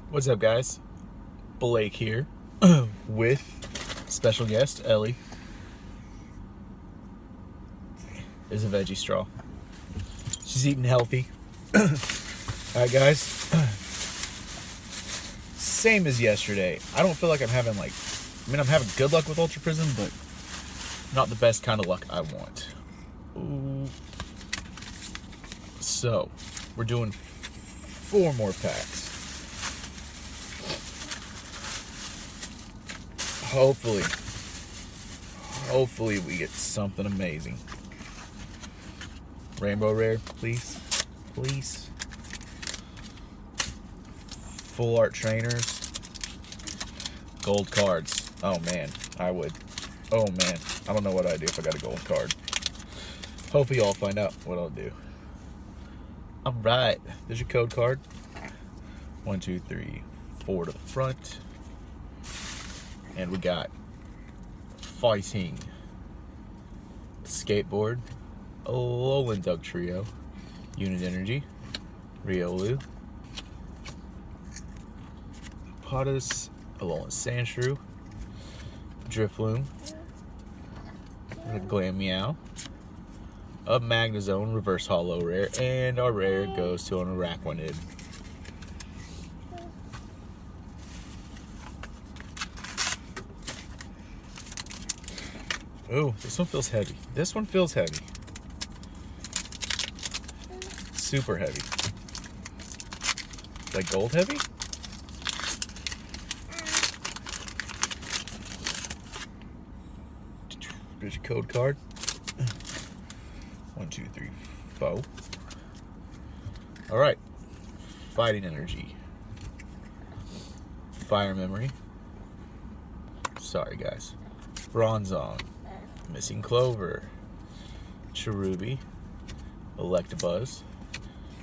What's up, guys? Blake here with special guest Ellie. Is a veggie straw. She's eating healthy. Alright, guys. Same as yesterday. I don't feel like I'm having I'm having good luck with Ultra Prism, but not the best kind of luck I want. Ooh. So, we're doing 4 more packs. Hopefully we get something amazing. Rainbow rare, please. Please. Full art trainers. Gold cards. Oh man, I would. Oh man, I don't know what I'd do if I got a gold card. Hopefully y'all find out what I'll do. Alright, there's your code card. 1, 2, 3, 4 to the front. And we got Fighting, Skateboard, Alolan Doug Trio, Unit Energy, Riolu, Potus, Alolan Sandshrew, Drifloon, Glameow, a Magnezone Reverse Holo Rare, and our rare goes to an Araquanid. Oh, this one feels heavy. This one feels heavy. Super heavy. Like gold heavy? There's your code card. 1, 2, 3, 4. Alright. Fighting Energy. Fire Memory. Sorry, guys. Bronzong. Missing Clover, Cherubi, Electabuzz,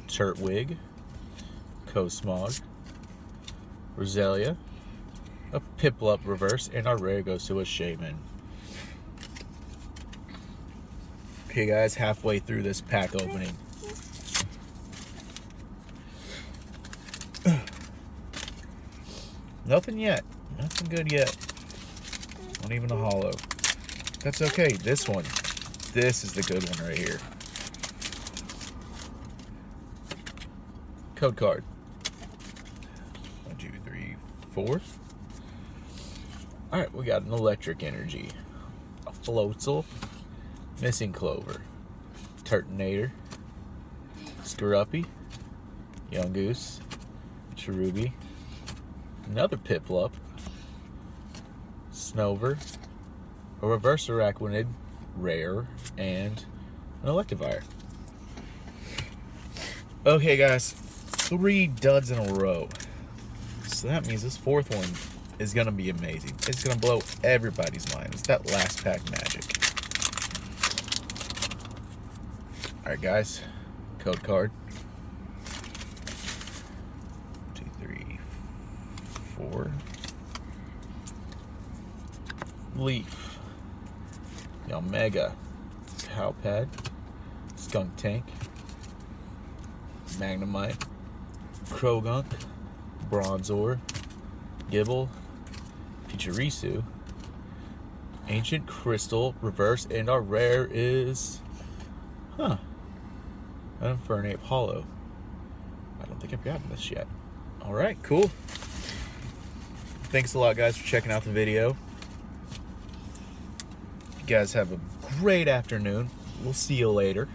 Turtwig, Cosmog, Roselia, a Piplup reverse, and our rare goes to a Shaman. Okay, guys, halfway through this pack opening. Nothing yet. Nothing good yet. Not even a holo. That's okay. This is the good one right here. Code card. 1, 2, 3, 4. Alright, we got an Electric Energy, a Floatzel, Missing Clover, Turtonator, Skorupi, Yungoos, Cherubi, another Piplup, Snover, a Reverse Araquanid, rare, and an Electivire. Okay, guys, 3 duds in a row. So that means this 4th one is going to be amazing. It's going to blow everybody's mind. It's that last pack magic. Alright, guys, code card. 2, 3, 4. Leaf. Omega, Cowpad, Skunk Tank, Magnemite, Krogunk, Bronzor, Gibble, Pachirisu, Ancient Crystal reverse, and our rare is an Infernape Holo. I don't think I've gotten this yet. Alright, cool. Thanks a lot, guys, for checking out the video. You guys have a great afternoon. We'll see you later.